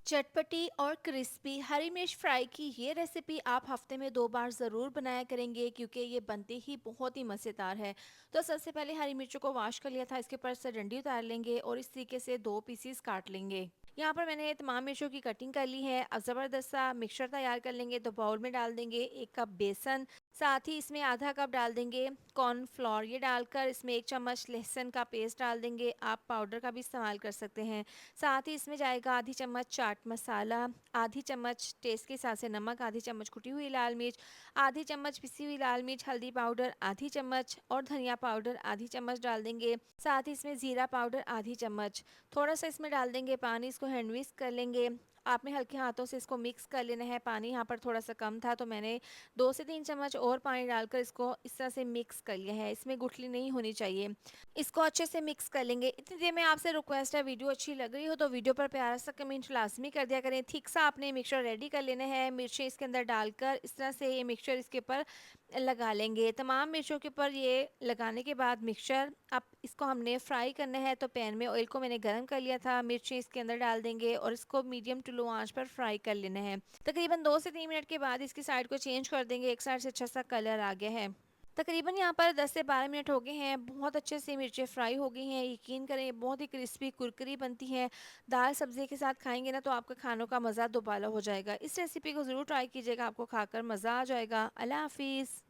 चटपटी और क्रिस्पी हरी मिर्च फ्राई की ये रेसिपी आप हफ्ते में 2 बार ज़रूर बनाया करेंगे, क्योंकि ये बनती ही बहुत ही मज़ेदार है। तो सबसे पहले हरी मिर्चों को वॉश कर लिया था, इसके ऊपर से डंडी उतार लेंगे और इस तरीके से 2 पीसीस काट लेंगे। यहाँ पर मैंने तमाम मिर्चों की कटिंग कर ली है। अब ज़बरदस्त सा मिक्सचर तैयार कर लेंगे। तो बाउल में डाल देंगे 1 कप बेसन, साथ ही इसमें आधा कप डाल देंगे कॉर्नफ्लोर। ये डालकर इसमें 1 चम्मच लहसुन का पेस्ट डाल देंगे, आप पाउडर का भी इस्तेमाल कर सकते हैं। साथ ही इसमें जाएगा आधी चम्मच चाट मसाला, आधी चम्मच टेस्ट के हिसाब से नमक, आधी चम्मच कुटी हुई लाल मिर्च, आधी चम्मच पिसी हुई लाल मिर्च, हल्दी पाउडर आधी चम्मच और धनिया पाउडर आधी चम्मच डाल देंगे। साथ ही इसमें ज़ीरा पाउडर आधी चम्मच। थोड़ा सा इसमें डाल देंगे पानी, इसको हैंड विस्क कर लेंगे। आपने हल्के हाथों से इसको मिक्स कर लेना है। पानी यहाँ पर थोड़ा सा कम था, तो मैंने 2 से 3 चम्मच और पानी डालकर इसको इस तरह से मिक्स कर लिया है। इसमें गुठली नहीं होनी चाहिए। इसको अच्छे से मिक्स कर लेंगे। इतनी देर में आपसे रिक्वेस्ट है, वीडियो अच्छी लग रही हो तो वीडियो पर प्यारा सा कमेंट लाजमी कर दिया करें। ठीक सा आपने मिक्सचर रेडी कर लेना है। मिर्चें इसके अंदर डालकर इस तरह से ये मिक्सचर इसके ऊपर लगा लेंगे। तमाम मिर्चों के ऊपर ये लगाने के बाद मिक्सचर अब इसको हमने फ्राई करना है। तो पैन में ऑयल को मैंने गर्म कर लिया था, मिर्चें इसके अंदर डाल देंगे और इसको मीडियम टू लो आंच पर फ्राई कर लेना है। तकरीबन 2 से 3 मिनट के बाद इसकी साइड को चेंज कर देंगे। एक साइड से अच्छा सा कलर आ गया है। तकरीबन यहाँ पर 10 से 12 मिनट हो गए हैं। बहुत अच्छे से मिर्चें फ्राई हो गई हैं। यकीन करें, ये बहुत ही क्रिस्पी कुरकुरी बनती है। दाल सब्जी के साथ खाएंगे ना तो आपका खानों का मज़ा दोबाला हो जाएगा। इस रेसिपी को ज़रूर ट्राई कीजिएगा, आपको खाकर मज़ा आ जाएगा। अल्लाह हाफिज़।